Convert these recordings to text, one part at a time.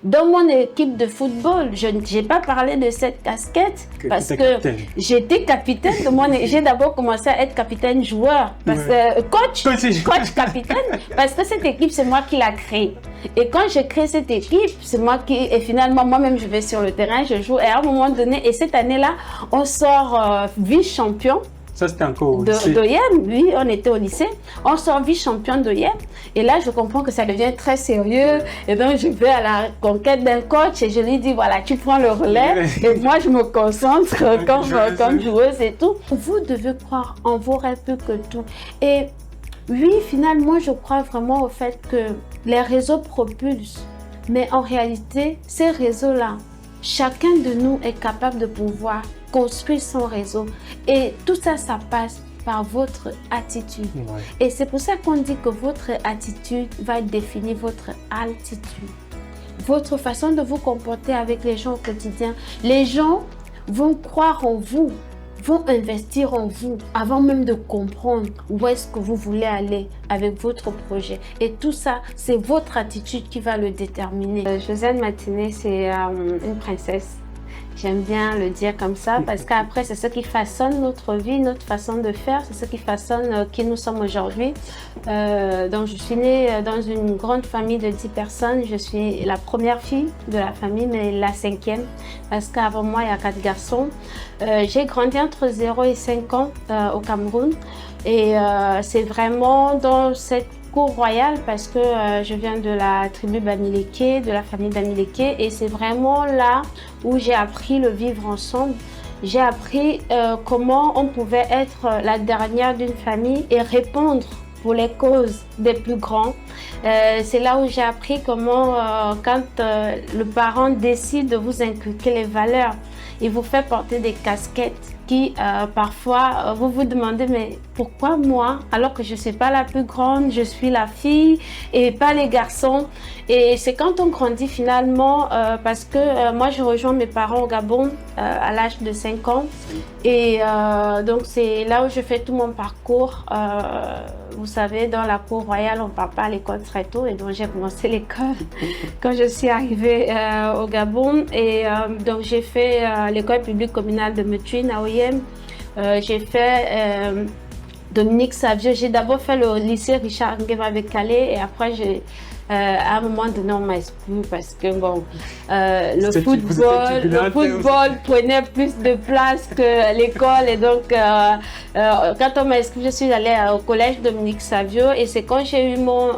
Dans mon équipe de football, je n'ai pas parlé de cette casquette parce que j'étais capitaine de mon équipe. J'ai d'abord commencé à être capitaine joueur, parce que coach capitaine, parce que cette équipe, c'est moi qui l'ai créée. Et quand j'ai créé cette équipe, c'est moi qui, et finalement, moi-même, je vais sur le terrain, je joue. Et à un moment donné, et cette année-là, on sort vice-champion. Ça, c'était encore au lycée. D'OIM, oui, on était au lycée. On sort vice-champion d'OIM. Et là, je comprends que ça devient très sérieux. Et donc, je vais à la conquête d'un coach et je lui dis, voilà, tu prends le relais. Et moi, je me concentre comme joueuse et tout. Vous devez croire en vos rêves plus que tout. Et oui, finalement, je crois vraiment au fait que les réseaux propulsent. Mais en réalité, ces réseaux-là, chacun de nous est capable de pouvoir construire son réseau. Et tout ça, ça passe par votre attitude. Ouais. Et c'est pour ça qu'on dit que votre attitude va définir votre altitude. Votre façon de vous comporter avec les gens au quotidien. Les gens vont croire en vous, vont investir en vous avant même de comprendre où est-ce que vous voulez aller avec votre projet. Et tout ça, c'est votre attitude qui va le déterminer. Josiane Martinet, c'est une princesse. J'aime bien le dire comme ça parce qu'après, c'est ce qui façonne notre vie, notre façon de faire, c'est ce qui façonne qui nous sommes aujourd'hui. Donc, je suis née dans une grande famille de 10 personnes. Je suis la première fille de la famille, mais la 5e parce qu'avant moi, il y a 4 garçons. J'ai grandi entre 0 et 5 ans au Cameroun et c'est vraiment dans cette cour royale parce que je viens de la tribu Bamileke, de la famille Bamileke et c'est vraiment là où j'ai appris le vivre ensemble. J'ai appris comment on pouvait être la dernière d'une famille et répondre pour les causes des plus grands. C'est là où j'ai appris comment quand le parent décide de vous inculquer les valeurs, il vous fait porter des casquettes qui parfois vous vous demandez mais pourquoi moi alors que je ne suis pas la plus grande, je suis la fille et pas les garçons. Et c'est quand on grandit finalement parce que moi je rejoins mes parents au Gabon à l'âge de 5 ans et donc c'est là où je fais tout mon parcours. Vous savez, dans la cour royale, on ne part pas à l'école très tôt et donc j'ai commencé l'école quand je suis arrivée au Gabon et donc j'ai fait l'école publique communale de Metuine à OIM. J'ai fait Dominique Savio. J'ai d'abord fait le lycée Richard Nguema avec Calais et après à un moment donné on m'a exclu parce que bon le football prenait plus de place que l'école et donc quand on m'a exclu je suis allée au collège Dominique Savio et c'est quand j'ai eu mon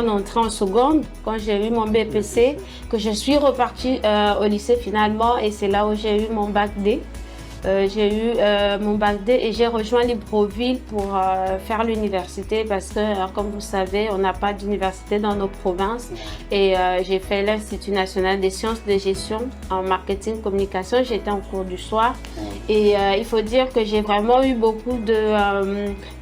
entrée en seconde, quand j'ai eu mon BPC que je suis repartie au lycée finalement et c'est là où j'ai eu mon bac D. J'ai eu mon bac D et j'ai rejoint Libreville pour faire l'université parce que, comme vous savez, on n'a pas d'université dans nos provinces. Et j'ai fait l'Institut national des sciences de gestion en marketing communication. J'étais en cours du soir. Et il faut dire que j'ai vraiment eu beaucoup de...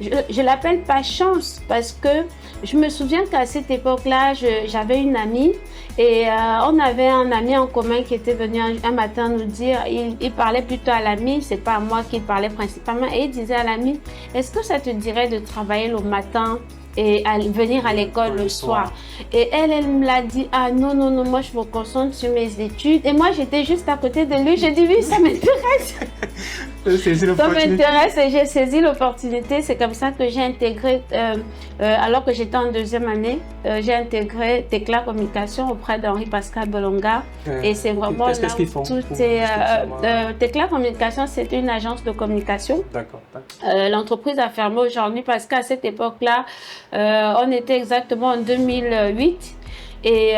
je l'appelle pas chance parce que je me souviens qu'à cette époque-là, j'avais une amie et on avait un ami en commun qui était venu un matin nous dire, il parlait plutôt à l'ami, c'est pas à moi qu'il parlait principalement, et il disait à l'ami, est-ce que ça te dirait de travailler le matin et venir à l'école le soir? Et elle me l'a dit, ah non, moi je me concentre sur mes études. Et moi j'étais juste à côté de lui, j'ai dit oui, ça m'intéresse. Ça m'intéresse et j'ai saisi l'opportunité. C'est comme ça que j'ai intégré, alors que j'étais en 2e année, j'ai intégré Tecla Communication auprès d'Henri Pascal Bolonga. Et c'est vraiment là où tout est... Tecla Communication, c'est une agence de communication. D'accord. L'entreprise a fermé aujourd'hui parce qu'à cette époque-là, on était exactement en 2008. Et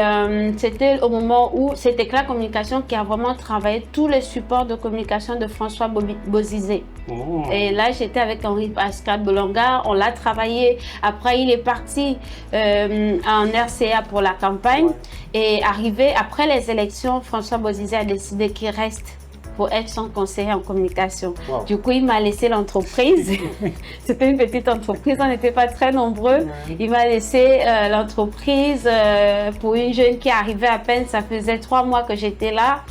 c'était au moment où c'est Tecla Communication qui a vraiment travaillé tous les supports de communication de François Bozizé. Oh. Et là, j'étais avec Henri Pascal Bolonga, on l'a travaillé. Après, il est parti en RCA pour la campagne. Ouais. Et arrivé après les élections, François Bozizé a décidé qu'il reste pour être son conseiller en communication. Wow. Du coup, il m'a laissé l'entreprise. C'était une petite entreprise, on n'était pas très nombreux. Il m'a laissé l'entreprise pour une jeune qui arrivait à peine. Ça faisait 3 mois que j'étais là.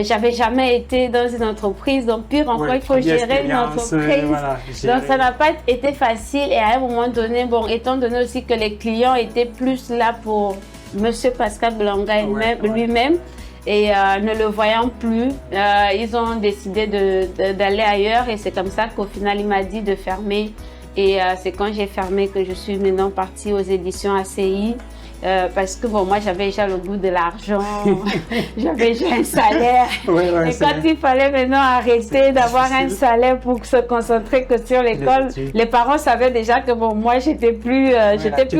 J'avais jamais été dans une entreprise, donc pire encore, il faut gérer une entreprise. Voilà, donc ça n'a pas été facile et à un moment donné, bon, étant donné aussi que les clients étaient plus là pour Monsieur Pascal Blanga lui-même. Et ne le voyant plus, ils ont décidé d'aller ailleurs et c'est comme ça qu'au final, il m'a dit de fermer. Et c'est quand j'ai fermé que je suis maintenant partie aux éditions ACI. Parce que bon, moi j'avais déjà le goût de l'argent, j'avais déjà un salaire. Et quand il fallait maintenant arrêter d'avoir un salaire pour se concentrer que sur l'école, les parents savaient déjà que bon, moi j'étais plus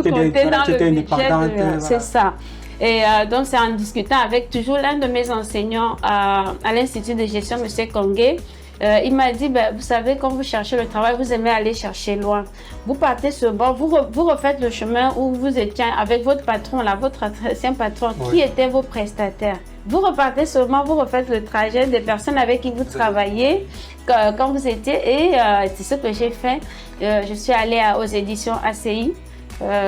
comptée dans le budget. C'est ça. Et donc c'est en discutant avec toujours l'un de mes enseignants à l'Institut de gestion, M. Kongé. Il m'a dit, ben, vous savez, quand vous cherchez le travail, vous aimez aller chercher loin. Vous partez sur bord, vous refaites le chemin où vous étiez avec votre patron, là, votre ancien patron, qui étaient vos prestataires. Vous repartez seulement, vous refaites le trajet des personnes avec qui vous travaillez quand vous étiez. Et c'est ce que j'ai fait. Je suis allée aux éditions ACI.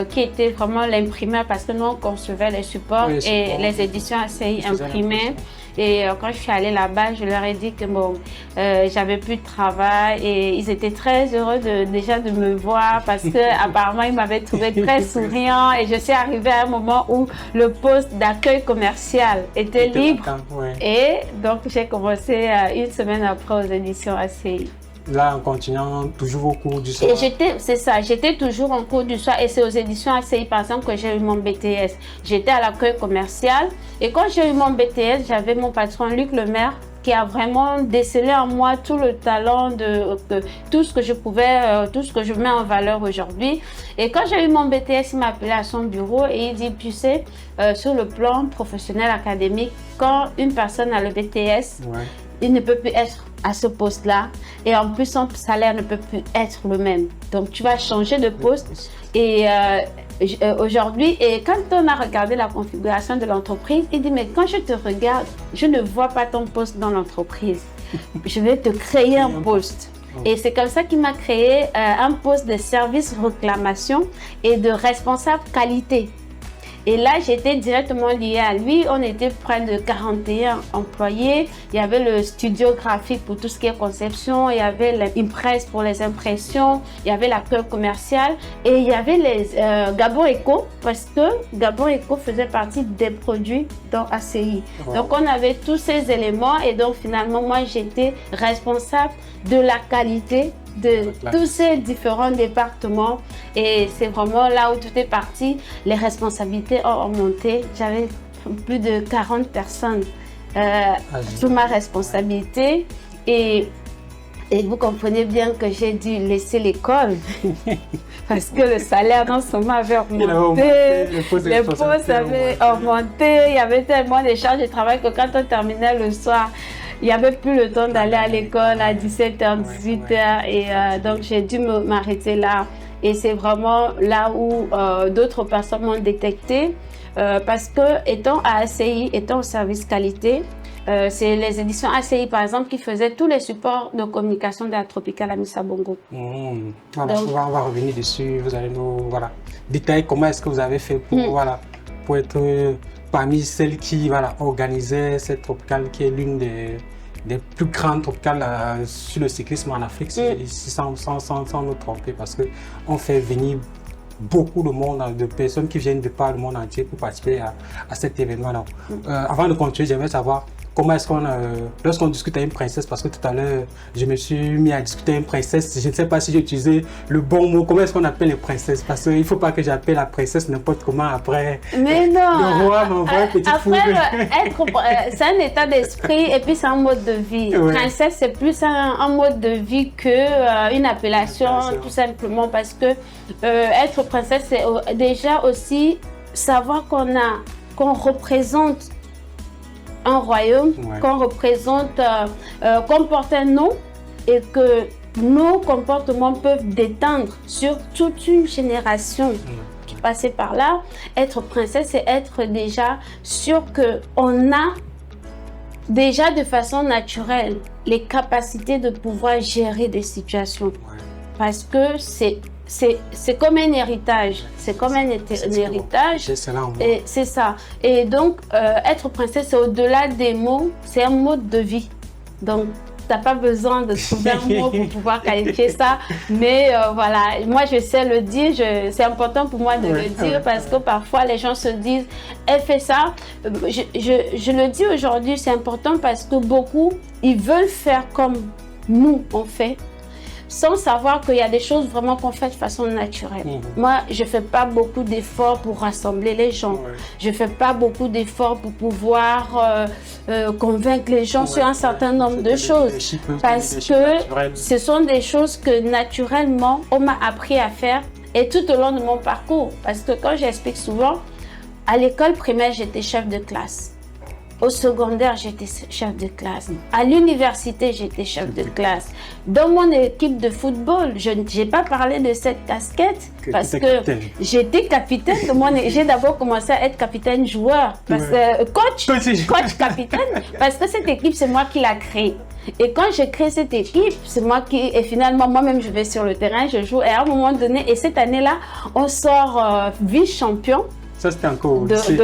Qui était vraiment l'imprimeur parce que nous on concevait les supports et les éditions ACI imprimaient. Et quand je suis allée là-bas, je leur ai dit que bon, j'avais plus de travail et ils étaient très heureux déjà de me voir parce que apparemment ils m'avaient trouvé très souriant et je suis arrivée à un moment où le poste d'accueil commercial était libre et donc j'ai commencé une semaine après aux éditions ACI. Là, en continuant toujours au cours du soir. C'est ça, j'étais toujours en cours du soir et c'est aux éditions ACI par exemple que j'ai eu mon BTS. J'étais à l'accueil commercial et quand j'ai eu mon BTS, j'avais mon patron Luc Lemaire qui a vraiment décelé en moi tout le talent de tout ce que je pouvais, tout ce que je mets en valeur aujourd'hui. Et quand j'ai eu mon BTS, il m'a appelé à son bureau et il dit, tu sais, sur le plan professionnel académique, quand une personne a le BTS, il ne peut plus être à ce poste-là et en plus son salaire ne peut plus être le même. Donc tu vas changer de poste et aujourd'hui, et quand on a regardé la configuration de l'entreprise, il dit mais quand je te regarde, je ne vois pas ton poste dans l'entreprise. Je vais te créer un poste. Et c'est comme ça qu'il m'a créé un poste de service réclamation et de responsable qualité. Et là, j'étais directement liée à lui. On était près de 41 employés. Il y avait le studio graphique pour tout ce qui est conception. Il y avait l'impresse pour les impressions. Il y avait l'accueil commercial. Et il y avait les Gabon Eco, parce que Gabon Eco faisait partie des produits dans ACI. Donc, on avait tous ces éléments. Et donc, finalement, moi, j'étais responsable de la qualité de tous ces différents départements et c'est vraiment là où tout est parti. Les responsabilités ont monté. J'avais plus de 40 personnes sous ma responsabilité et vous comprenez bien que j'ai dû laisser l'école parce que le salaire dans ce moment avait augmenté, les postes avaient augmenté, il y avait tellement de charges de travail que quand on terminait le soir, il n'y avait plus le temps d'aller à l'école à 17h, 18h et donc j'ai dû m'arrêter là. Et c'est vraiment là où d'autres personnes m'ont détecté parce que étant à ACI, étant au service qualité, c'est les éditions ACI par exemple qui faisaient tous les supports de communication de la Tropicale Amissa Bongo. Voilà, donc, on va revenir dessus, vous allez nous détailler comment est-ce que vous avez fait pour être parmi celles qui organisaient cette tropicale qui est l'une des plus grandes tropicales sur le cyclisme en Afrique, sans nous tromper, parce qu'on fait venir beaucoup de monde, de personnes qui viennent de par le monde entier pour participer à cet événement-là. Avant de continuer, j'aimerais savoir comment est-ce qu'on, lorsqu'on discute à une princesse, parce que tout à l'heure, je me suis mis à discuter à une princesse, je ne sais pas si j'ai utilisé le bon mot, comment est-ce qu'on appelle les princesses? Parce qu'il ne faut pas que j'appelle la princesse n'importe comment après. Mais non! Le roi m'envoie une petite fougue. Après, c'est un état d'esprit et puis c'est un mode de vie. Princesse, c'est plus un mode de vie que une appellation, tout simplement, parce que être princesse, c'est déjà aussi savoir qu'on représente un royaume, qu'on représente, qu'on porte un nom et que nos comportements peuvent détendre sur toute une génération qui passait par là. Être princesse, c'est être déjà sûr qu'on a déjà de façon naturelle les capacités de pouvoir gérer des situations. Parce que c'est comme un héritage, c'est comme un héritage, et c'est ça. Et donc, être princesse, c'est au-delà des mots, c'est un mode de vie. Donc, tu n'as pas besoin de trouver un mot pour pouvoir qualifier ça. Mais voilà, moi je sais le dire, c'est important pour moi de le dire parce que parfois les gens se disent, elle fait ça. Je le dis aujourd'hui, c'est important parce que beaucoup, ils veulent faire comme nous on fait, sans savoir qu'il y a des choses vraiment qu'on fait de façon naturelle. Moi, je ne fais pas beaucoup d'efforts pour rassembler les gens. Je ne fais pas beaucoup d'efforts pour pouvoir convaincre les gens sur un certain nombre de choses. Parce que ce sont des choses que naturellement, on m'a appris à faire et tout au long de mon parcours. Parce que quand j'explique souvent, à l'école primaire, j'étais chef de classe. Au secondaire, j'étais chef de classe. À l'université, j'étais chef de classe. Dans mon équipe de football, je n'ai pas parlé de cette casquette parce que j'étais capitaine. J'ai d'abord commencé à être capitaine joueur, coach capitaine, parce que cette équipe, c'est moi qui l'ai créée. Et quand j'ai créé cette équipe, c'est moi qui, et finalement, moi-même, je vais sur le terrain, je joue. Et à un moment donné, et cette année-là, on sort vice-champion. Ça, c'était encore au lycée.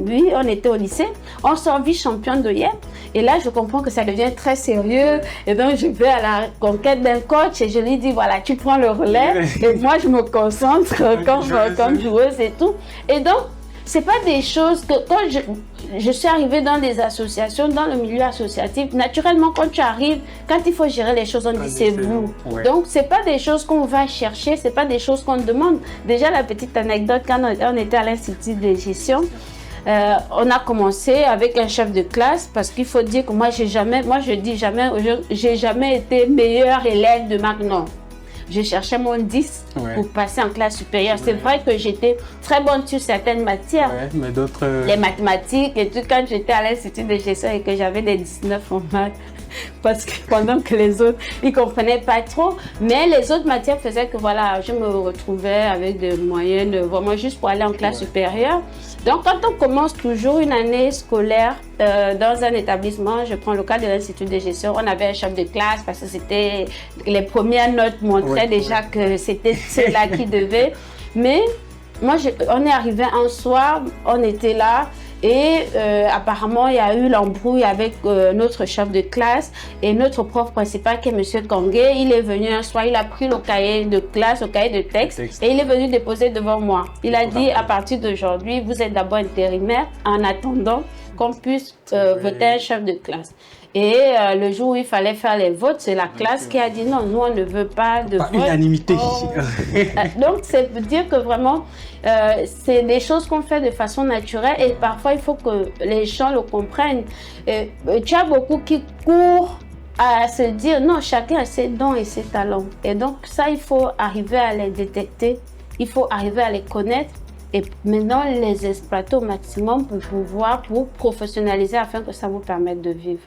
Oui, on était au lycée. On sort vice-champion d'OIEM. Et là, je comprends que ça devient très sérieux. Et donc, je vais à la conquête d'un coach et je lui dis, voilà, tu prends le relais. Et moi, je me concentre comme joueuse et tout. Et donc, c'est pas des choses que quand je suis arrivée dans des associations, dans le milieu associatif, naturellement, quand tu arrives, quand il faut gérer les choses, on dit c'est vous. Donc, c'est pas des choses qu'on va chercher, c'est pas des choses qu'on demande. Déjà, la petite anecdote, quand on était à l'Institut de gestion, on a commencé avec un chef de classe parce qu'il faut dire que moi, j'ai jamais été meilleure élève de Magnon. Je cherchais mon 10 pour passer en classe supérieure. C'est vrai que j'étais très bonne sur certaines matières, mais d'autres... Les mathématiques et tout, quand j'étais à l'Institut de gestion et que j'avais des 19 en maths, parce que pendant que les autres, ils ne comprenaient pas trop. Mais les autres matières faisaient que voilà, je me retrouvais avec des moyennes vraiment juste pour aller en classe supérieure. Donc, quand on commence toujours une année scolaire dans un établissement, je prends le cas de l'Institut de gestion, on avait un chef de classe parce que c'était les premières notes montraient déjà que c'était ceux-là qui devaient. Mais moi, on est arrivé un soir, on était là. Et apparemment, il y a eu l'embrouille avec notre chef de classe et notre prof principal qui est M. Kangé. Il est venu un soir, il a pris le cahier de classe, le cahier de texte et il est venu déposer devant moi. Il a dit, à partir d'aujourd'hui, vous êtes d'abord intérimaire en attendant qu'on puisse voter un chef de classe. Et le jour où il fallait faire les votes, c'est la classe qui a dit non, nous on ne veut pas de vote. Unanimité. Donc, c'est veut dire que vraiment, c'est des choses qu'on fait de façon naturelle et parfois il faut que les gens le comprennent. Tu as beaucoup qui courent à se dire non, chacun a ses dons et ses talents. Et donc, ça, il faut arriver à les détecter, il faut arriver à les connaître. Et maintenant, les exploiter au maximum pour professionnaliser afin que ça vous permette de vivre.